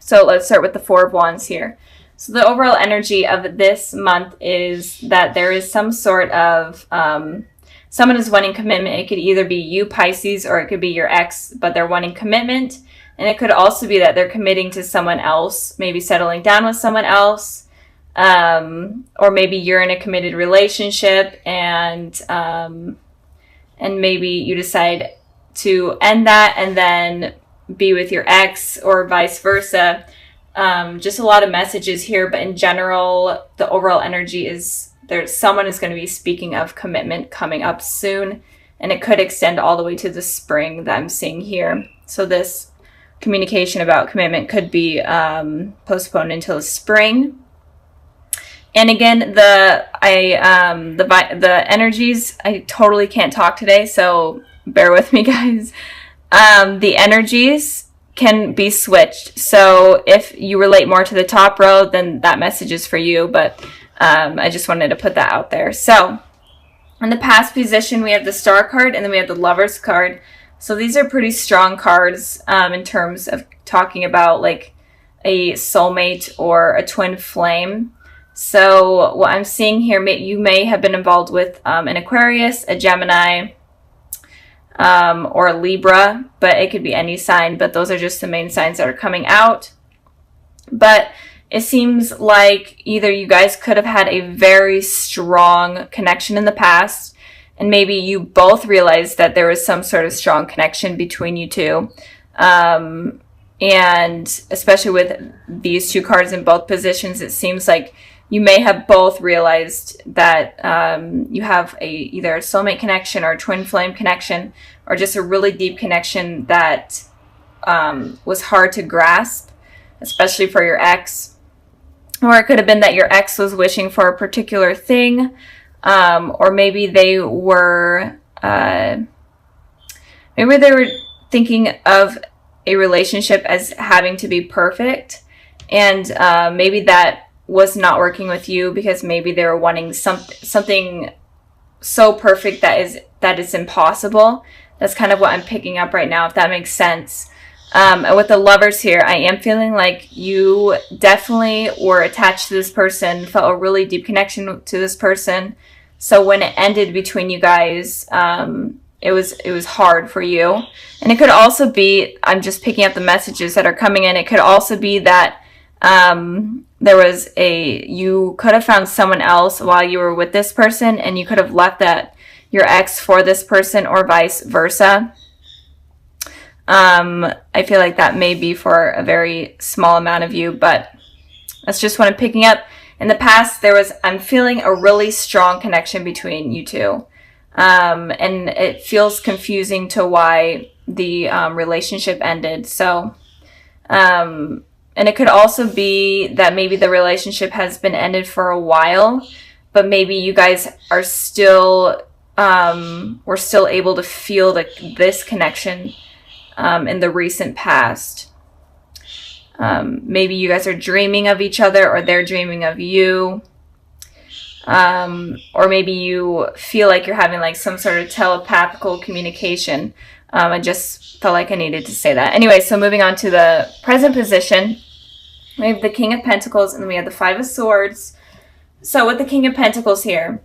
So let's start with the Four of Wands here. So the overall energy of this month is that there is some sort of, someone is wanting commitment. It could either be you, Pisces, or it could be your ex, but they're wanting commitment. And it could also be that they're committing to someone else, maybe settling down with someone else, or maybe you're in a committed relationship and maybe you decide to end that and then be with your ex or vice versa. Just a lot of messages here, but in general, the overall energy is someone is going to be speaking of commitment coming up soon, and it could extend all the way to the spring that I'm seeing here. So this communication about commitment could be postponed until spring. And again, the energies, I totally can't talk today, so bear with me, guys. The energies can be switched. So if you relate more to the top row, then that message is for you. But I just wanted to put that out there. So in the past position, we have the Star card and then we have the Lovers card. So these are pretty strong cards in terms of talking about like a soulmate or a twin flame. So what I'm seeing here, you may have been involved with an Aquarius, a Gemini, or a Libra, but it could be any sign, but those are just the main signs that are coming out. But it seems like either you guys could have had a very strong connection in the past, and maybe you both realized that there was some sort of strong connection between you two. And especially with these two cards in both positions, it seems like you may have both realized that you have either a soulmate connection or a twin flame connection, or just a really deep connection that was hard to grasp, especially for your ex. Or it could have been that your ex was wishing for a particular thing, or maybe they were thinking of a relationship as having to be perfect, and maybe that was not working with you because maybe they were wanting something so perfect that is impossible. That's kind of what I'm picking up right now, if that makes sense. And with the Lovers here, I am feeling like you definitely were attached to this person, felt a really deep connection to this person. So when it ended between you guys, it was hard for you. And it could also be, I'm just picking up the messages that are coming in, it could also be that you could have found someone else while you were with this person, and you could have left your ex for this person, or vice versa. I feel like that may be for a very small amount of you, but that's just what I'm picking up. In the past, I'm feeling a really strong connection between you two. And it feels confusing to why the relationship ended. So, and it could also be that maybe the relationship has been ended for a while, but maybe you guys are still, were still able to feel this connection in the recent past. Maybe you guys are dreaming of each other, or they're dreaming of you. Or maybe you feel like you're having like some sort of telepathical communication. I just felt like I needed to say that. Anyway, so moving on to the present position, we have the King of Pentacles and then we have the Five of Swords. So with the King of Pentacles here,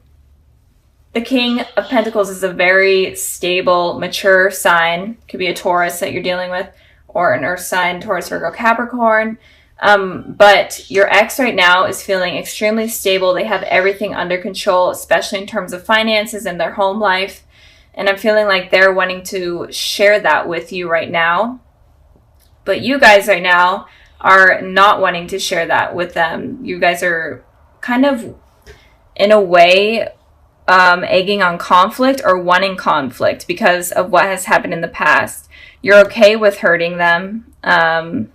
the King of Pentacles is a very stable, mature sign. Could be a Taurus that you're dealing with, or an Earth sign, Taurus, Virgo, Capricorn. But your ex right now is feeling extremely stable. They have everything under control, especially in terms of finances and their home life. And I'm feeling like they're wanting to share that with you right now. But you guys right now are not wanting to share that with them. You guys are kind of, in a way, egging on conflict or wanting conflict because of what has happened in the past. You're okay with hurting them. And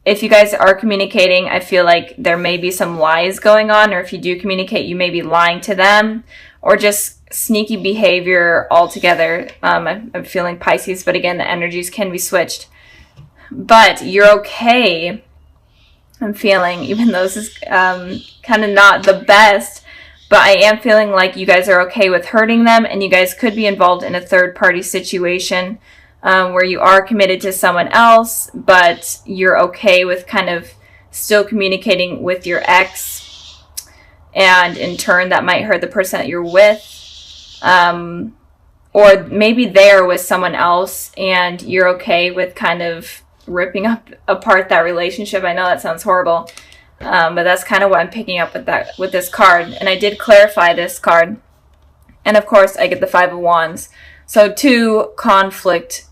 if you guys are communicating, I feel like there may be some lies going on, or if you do communicate, you may be lying to them, or just sneaky behavior altogether. I'm feeling Pisces, but again, the energies can be switched. But you're okay, I'm feeling, even though this is kind of not the best, but I am feeling like you guys are okay with hurting them, and you guys could be involved in a third-party situation. where you are committed to someone else, but you're okay with kind of still communicating with your ex, and in turn that might hurt the person that you're with. Or maybe they are with someone else and you're okay with kind of ripping apart that relationship. I know that sounds horrible, but that's kind of what I'm picking up with this card. And I did clarify this card. And of course, I get the Five of Wands. So 2 conflict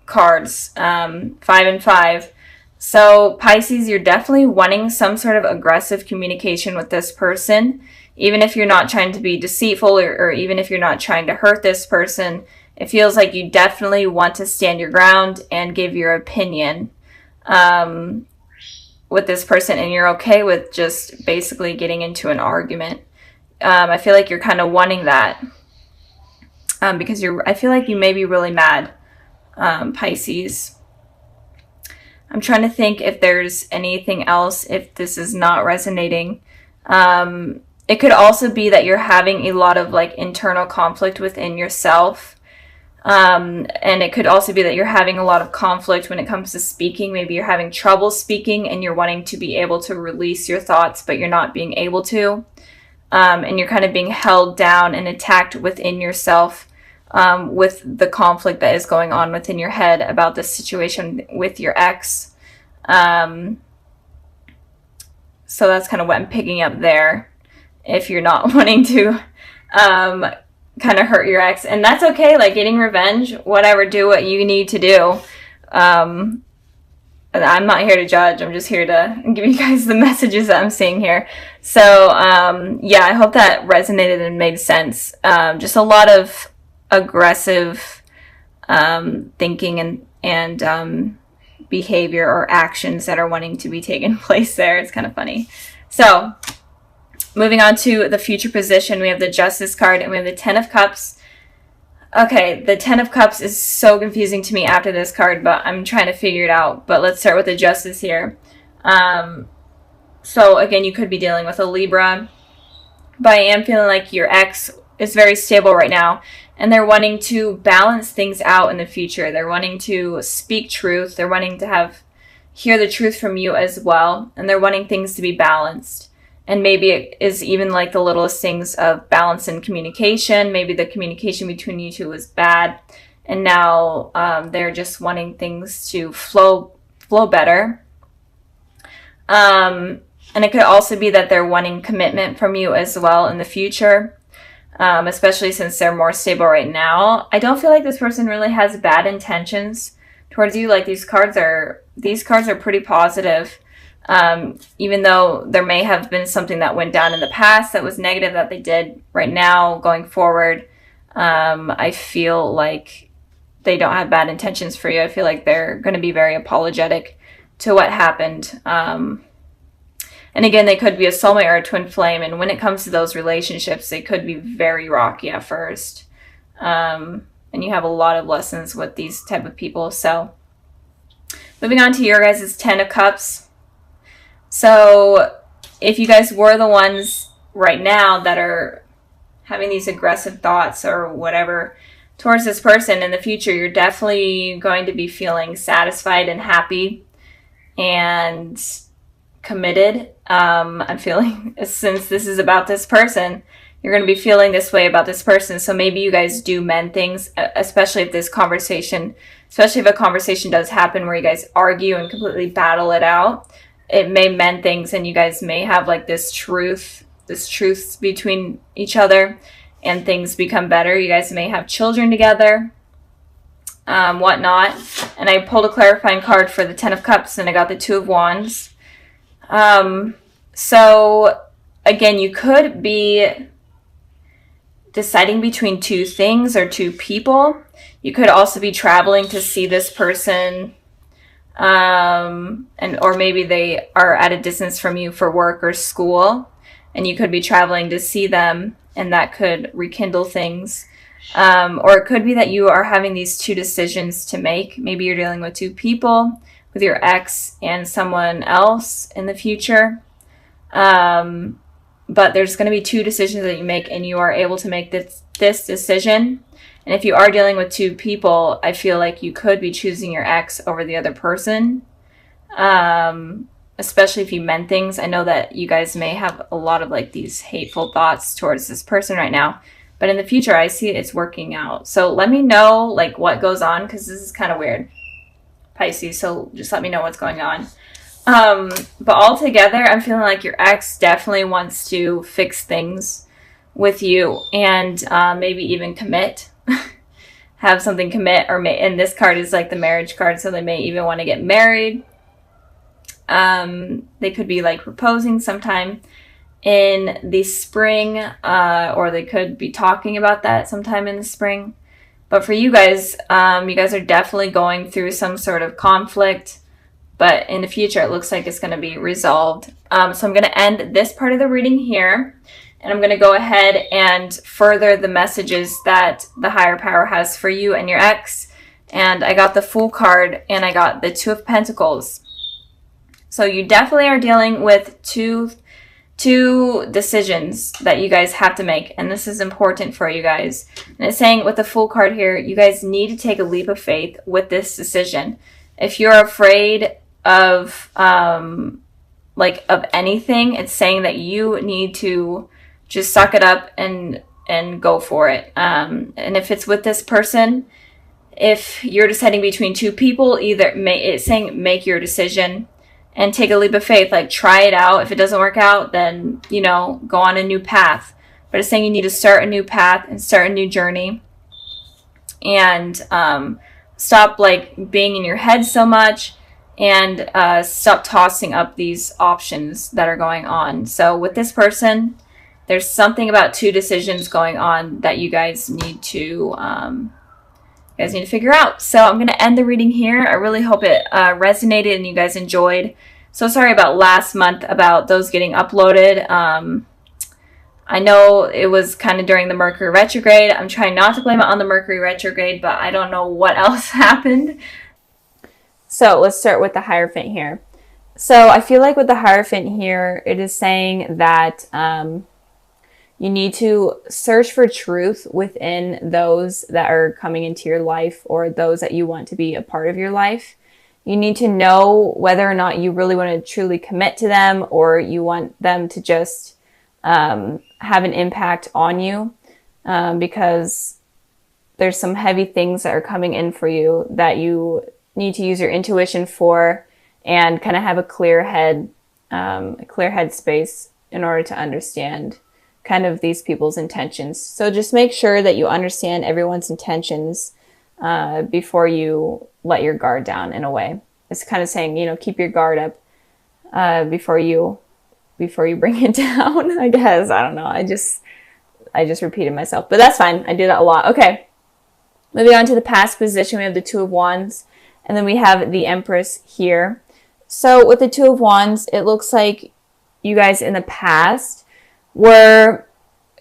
cards, 5 and 5. So Pisces, you're definitely wanting some sort of aggressive communication with this person. Even if you're not trying to be deceitful, or even if you're not trying to hurt this person, it feels like you definitely want to stand your ground and give your opinion with this person, and you're okay with just basically getting into an argument. I feel like you're kind of wanting that because I feel like you may be really mad, Pisces. I'm trying to think if there's anything else, if this is not resonating. It could also be that you're having a lot of like internal conflict within yourself. And it could also be that you're having a lot of conflict when it comes to speaking. Maybe you're having trouble speaking and you're wanting to be able to release your thoughts, but you're not being able to. And you're kind of being held down and attacked within yourself with the conflict that is going on within your head about this situation with your ex. So that's kind of what I'm picking up there. If you're not wanting to kind of hurt your ex, and that's okay, like getting revenge, whatever, do what you need to do. I'm not here to judge, I'm just here to give you guys the messages that I'm seeing here. So yeah, I hope that resonated and made sense. Just a lot of aggressive thinking and behavior or actions that are wanting to be taken place there. It's kind of funny. So moving on to the future position, we have the Justice card and we have the Ten of Cups. Okay, the Ten of Cups is so confusing to me after this card, but I'm trying to figure it out. But let's start with the Justice here. So again, you could be dealing with a Libra, but I am feeling like your ex is very stable right now, and they're wanting to balance things out in the future. They're wanting to speak truth. They're wanting to hear the truth from you as well, and they're wanting things to be balanced. And maybe it is even like the littlest things of balance in communication. Maybe the communication between you two was bad, and now they're just wanting things to flow better. And it could also be that they're wanting commitment from you as well in the future, especially since they're more stable right now. I don't feel like this person really has bad intentions towards you. Like these cards are pretty positive. Even though there may have been something that went down in the past that was negative that they did, right now going forward, I feel like they don't have bad intentions for you. I feel like they're going to be very apologetic to what happened. And again, they could be a soulmate or a twin flame, and when it comes to those relationships, they could be very rocky at first. And you have a lot of lessons with these type of people. So moving on to your guys' Ten of Cups. So if you guys were the ones right now that are having these aggressive thoughts or whatever towards this person, in the future, you're definitely going to be feeling satisfied and happy and committed. I'm feeling, since this is about this person, you're going to be feeling this way about this person. So maybe you guys do mend things, especially if a conversation does happen where you guys argue and completely battle it out. It may mend things, and you guys may have like this truth between each other, and things become better. You guys may have children together, whatnot. And I pulled a clarifying card for the Ten of Cups, and I got the Two of Wands. So again, you could be deciding between two things or two people. You could also be traveling to see this person, or maybe they are at a distance from you for work or school, and you could be traveling to see them, and that could rekindle things. Or it could be that you are having these two decisions to make. Maybe you're dealing with two people, with your ex and someone else in the future. But there's going to be two decisions that you make, and you are able to make this decision. And if you are dealing with two people, I feel like you could be choosing your ex over the other person. Especially if you meant things. I know that you guys may have a lot of like these hateful thoughts towards this person right now, but in the future, I see it's working out. So let me know like what goes on, because this is kind of weird, Pisces. So just let me know what's going on. But altogether, I'm feeling like your ex definitely wants to fix things with you, and maybe even commit. Have something commit, or and this card is like the marriage card, so they may even want to get married. They could be like proposing sometime in the spring, or they could be talking about that sometime in the spring. But for you guys are definitely going through some sort of conflict, but in the future it looks like it's going to be resolved. So I'm going to end this part of the reading here, and I'm going to go ahead and further the messages that the higher power has for you and your ex. And I got the Fool card, and I got the Two of Pentacles. So you definitely are dealing with two decisions that you guys have to make. And this is important for you guys. And it's saying with the Fool card here, you guys need to take a leap of faith with this decision. If you're afraid of anything, it's saying that you need to just suck it up and go for it. And if it's with this person, if you're deciding between two people, it's saying make your decision and take a leap of faith. Like, try it out. If it doesn't work out, then, go on a new path. But it's saying you need to start a new path and start a new journey. And stop, being in your head so much. And stop tossing up these options that are going on. So with this person, there's something about two decisions going on that you guys need to figure out. So I'm going to end the reading here. I really hope it resonated and you guys enjoyed. So sorry about last month about those getting uploaded. I know it was kind of during the Mercury retrograde. I'm trying not to blame it on the Mercury retrograde, but I don't know what else happened. So let's start with the Hierophant here. So I feel like with the Hierophant here, it is saying that you need to search for truth within those that are coming into your life, or those that you want to be a part of your life. You need to know whether or not you really want to truly commit to them, or you want them to just have an impact on you, because there's some heavy things that are coming in for you that you need to use your intuition for, and kind of have a clear head space in order to understand kind of these people's intentions. So just make sure that you understand everyone's intentions before you let your guard down, in a way. It's kind of saying, keep your guard up before you bring it down, I guess. I don't know. I just repeated myself, but that's fine. I do that a lot. Okay. Moving on to the past position, we have the Two of Wands, and then we have the Empress here. So with the Two of Wands, it looks like you guys in the past were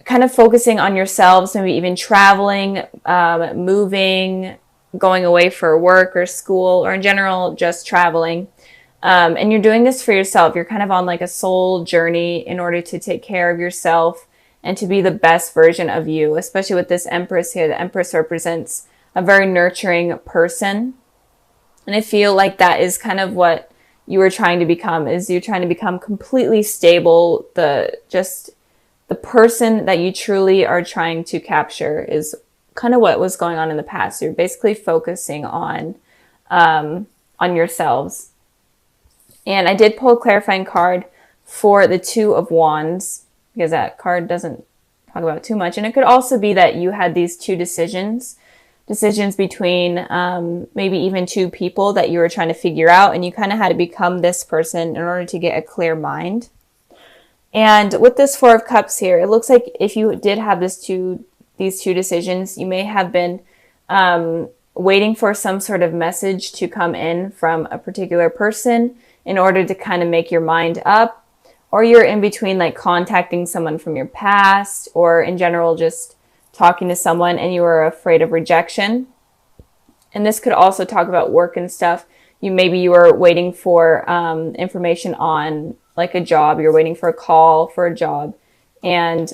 kind of focusing on yourselves, maybe even traveling, moving, going away for work or school, or in general, just traveling. And you're doing this for yourself. You're kind of on like a soul journey in order to take care of yourself and to be the best version of you, especially with this Empress here. The Empress represents a very nurturing person. And I feel like that is kind of what you were trying to become, is you're trying to become completely stable. The person that you truly are trying to capture is kind of what was going on in the past. You're basically focusing on yourselves. And I did pull a clarifying card for the Two of Wands, because that card doesn't talk about too much. And it could also be that you had these two decisions between maybe even two people that you were trying to figure out, and you kind of had to become this person in order to get a clear mind. And with this Four of Cups here, it looks like if you did have these two decisions, you may have been waiting for some sort of message to come in from a particular person in order to kind of make your mind up, or you're in between like contacting someone from your past, or in general just talking to someone and you were afraid of rejection. And this could also talk about work and stuff. Maybe you were waiting for information on like a job. You're waiting for a call for a job, and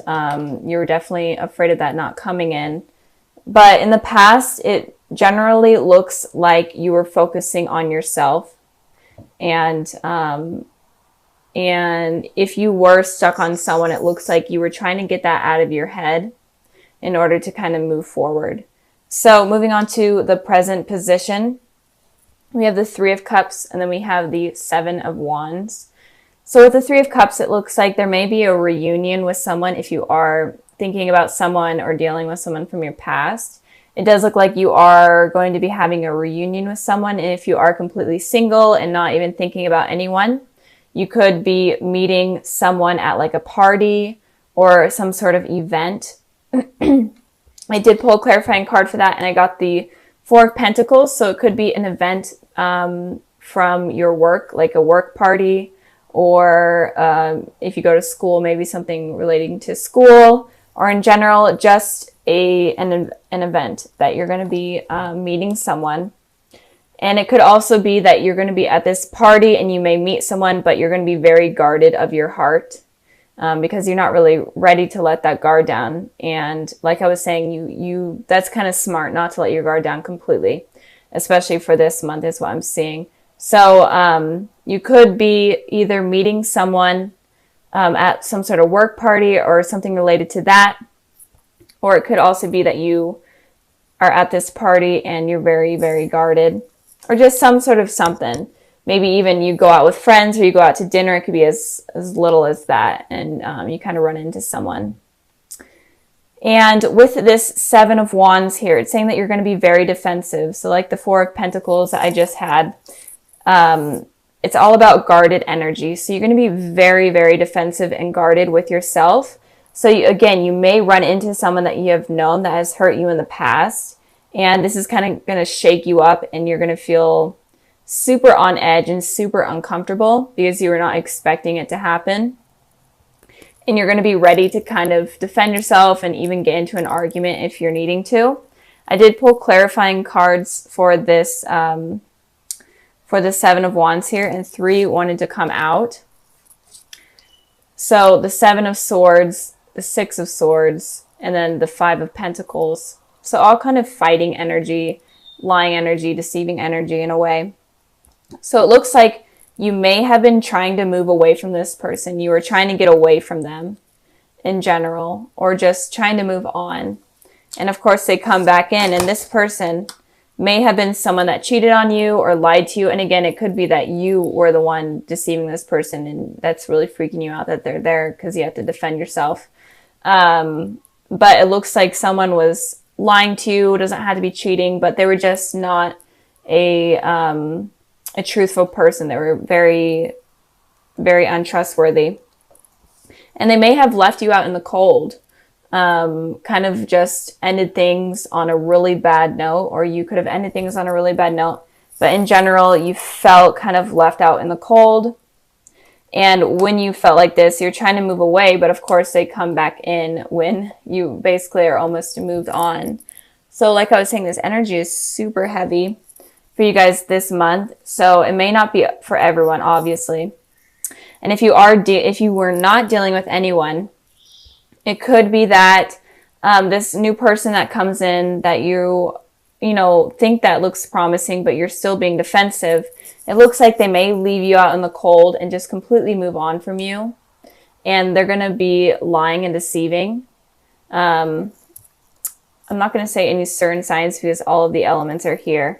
you were definitely afraid of that not coming in. But in the past, it generally looks like you were focusing on yourself. And if you were stuck on someone, it looks like you were trying to get that out of your head in order to kind of move forward. So moving on to the present position, we have the Three of Cups, and then we have the Seven of Wands. So with the Three of Cups, it looks like there may be a reunion with someone if you are thinking about someone or dealing with someone from your past. It does look like you are going to be having a reunion with someone. And if you are completely single and not even thinking about anyone, you could be meeting someone at like a party or some sort of event. I did pull a clarifying card for that, and I got the Four of Pentacles. So it could be an event from your work, like a work party, or if you go to school, maybe something relating to school, or in general, just an event that you're going to be meeting someone. And it could also be that you're going to be at this party and you may meet someone, but you're going to be very guarded of your heart because you're not really ready to let that guard down. And like I was saying, you that's kind of smart not to let your guard down completely, especially for this month is what I'm seeing. So you could be either meeting someone at some sort of work party or something related to that, or it could also be that you are at this party and you're very, very guarded, or just some sort of something. Maybe even you go out with friends or you go out to dinner. It could be as little as that, and you kind of run into someone. And with this Seven of Wands here, it's saying that you're going to be very defensive. So like the Four of Pentacles that I just had, it's all about guarded energy. So you're going to be very, very defensive and guarded with yourself. So again, you may run into someone that you have known that has hurt you in the past. And this is kind of going to shake you up, and you're going to feel super on edge and super uncomfortable because you were not expecting it to happen. And you're going to be ready to kind of defend yourself and even get into an argument if you're needing to. I did pull clarifying cards for this, for the Seven of Wands here, and 3 wanted to come out. So the Seven of Swords, the Six of Swords, and then the Five of Pentacles. So all kind of fighting energy, lying energy, deceiving energy in a way. So it looks like you may have been trying to move away from this person. You were trying to get away from them in general, or just trying to move on. And of course they come back in, and this person may have been someone that cheated on you or lied to you. And again, it could be that you were the one deceiving this person, and that's really freaking you out that they're there because you have to defend yourself. But it looks like someone was lying to you. It doesn't have to be cheating, but they were just not a truthful person. They were very, very untrustworthy. And they may have left you out in the cold, kind of just ended things on a really bad note, or you could have ended things on a really bad note. But in general, you felt kind of left out in the cold. And when you felt like this, you're trying to move away, but of course they come back in when you basically are almost moved on. So like I was saying, this energy is super heavy for you guys this month. So it may not be for everyone, obviously. And if you were not dealing with anyone, it could be that this new person that comes in that you think that looks promising, but you're still being defensive. It looks like they may leave you out in the cold and just completely move on from you. And they're going to be lying and deceiving. I'm not going to say any certain signs because all of the elements are here.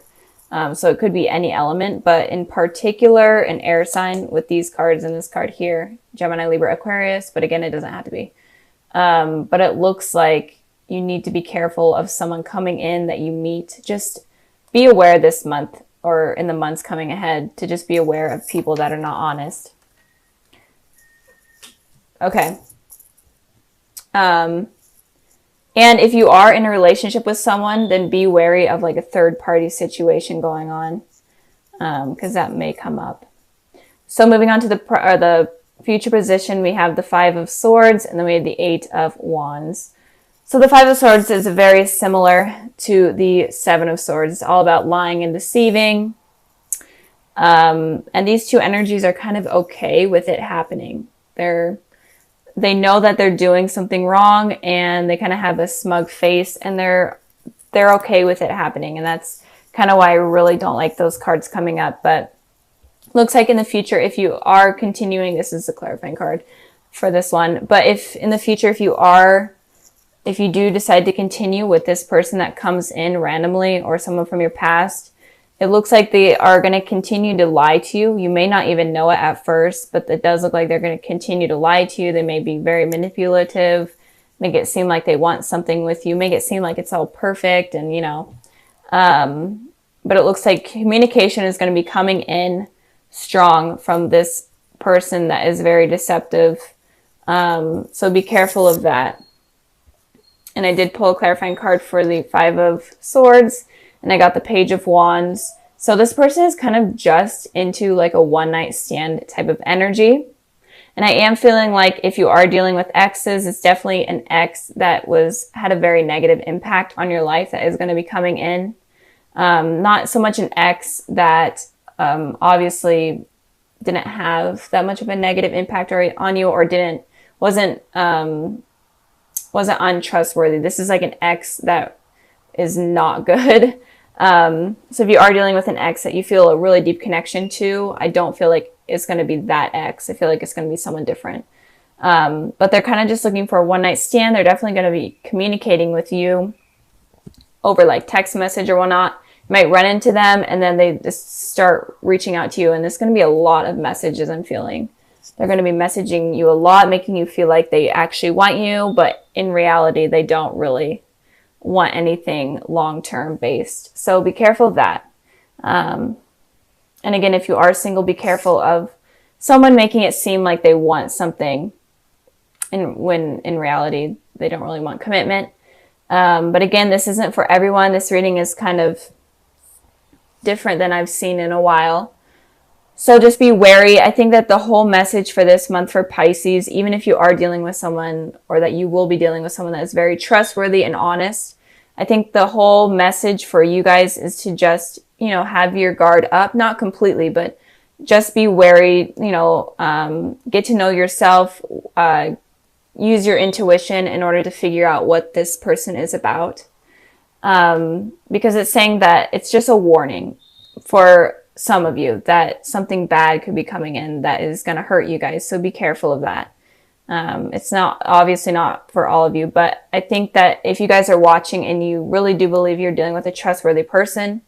So it could be any element, but in particular, an air sign with these cards and this card here, Gemini, Libra, Aquarius. But again, it doesn't have to be. But it looks like you need to be careful of someone coming in that you meet. Just be aware this month or in the months coming ahead to just be aware of people that are not honest. Okay. And if you are in a relationship with someone, then be wary of like a third party situation going on, because that may come up. So moving on to the future position, we have the Five of Swords, and then we have the Eight of Wands. So the Five of Swords is very similar to the Seven of Swords. It's all about lying and deceiving. And these two energies are kind of okay with it happening. They know that they're doing something wrong, and they kind of have a smug face, and they're they're okay with it happening. And that's kind of why I really don't like those cards coming up. But looks like in the future, if you are continuing, this is the clarifying card for this one. But if in the future, if you do decide to continue with this person that comes in randomly or someone from your past, it looks like they are going to continue to lie to you. You may not even know it at first, but it does look like they're going to continue to lie to you. They may be very manipulative, make it seem like they want something with you, make it seem like it's all perfect, and but it looks like communication is going to be coming in strong from this person that is very deceptive. So be careful of that. And I did pull a clarifying card for the Five of Swords, and I got the Page of Wands. So this person is kind of just into like a one-night stand type of energy. And I am feeling like if you are dealing with exes, it's definitely an ex that had a very negative impact on your life that is going to be coming in. Not so much an ex that obviously didn't have that much of a negative impact on you, or wasn't untrustworthy. This is like an ex that is not good. So if you are dealing with an ex that you feel a really deep connection to, I don't feel like it's going to be that ex. I feel like it's going to be someone different. But they're kind of just looking for a one-night stand. They're definitely going to be communicating with you over like text message or whatnot. You might run into them and then they just start reaching out to you. And there's going to be a lot of messages, I'm feeling. They're going to be messaging you a lot, making you feel like they actually want you, but in reality, they don't really want anything long-term based. So be careful of that. And again, if you are single, be careful of someone making it seem like they want something, when in reality, they don't really want commitment. But again, this isn't for everyone. This reading is kind of different than I've seen in a while. So just be wary. I think that the whole message for this month for Pisces, even if you are dealing with someone, or that you will be dealing with someone that is very trustworthy and honest, I think the whole message for you guys is to just, have your guard up, not completely, but just be wary, get to know yourself, use your intuition in order to figure out what this person is about. Because it's saying that it's just a warning for some of you that something bad could be coming in that is going to hurt you guys. So be careful of that. It's obviously not for all of you, but I think that if you guys are watching and you really do believe you're dealing with a trustworthy person,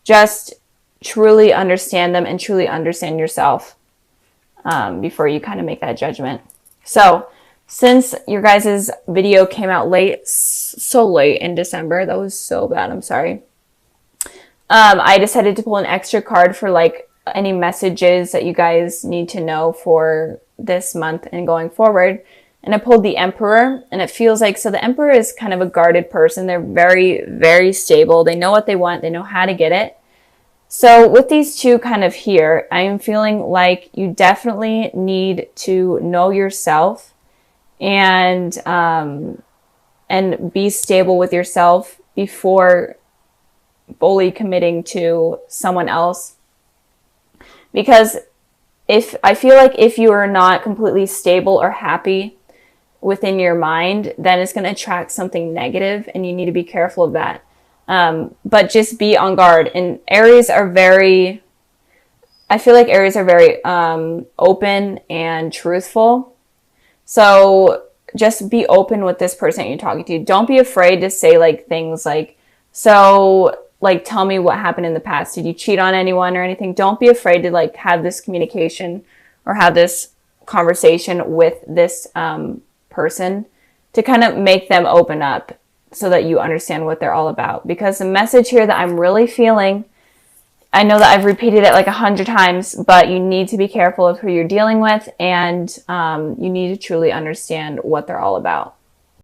just truly understand them and truly understand yourself before you kind of make that judgment. So since your guys' video came out late, so late in December, that was so bad, I'm sorry. I decided to pull an extra card for like any messages that you guys need to know for this month and going forward. And I pulled the Emperor, and it feels like, so the Emperor is kind of a guarded person. They're very, very stable. They know what they want. They know how to get it. So with these two kind of here, I am feeling like you definitely need to know yourself and be stable with yourself before fully committing to someone else. Because I feel like if you are not completely stable or happy within your mind, then it's going to attract something negative, and you need to be careful of that. But just be on guard. And Aries are very, I feel like Aries are very open and truthful. So just be open with this person that you're talking to. Don't be afraid to say like things like, so like, tell me what happened in the past. Did you cheat on anyone or anything? Don't be afraid to like have this communication or have this conversation with this person to kind of make them open up so that you understand what they're all about. Because the message here that I'm really feeling, I know that I've repeated it like 100 times, but you need to be careful of who you're dealing with, and you need to truly understand what they're all about.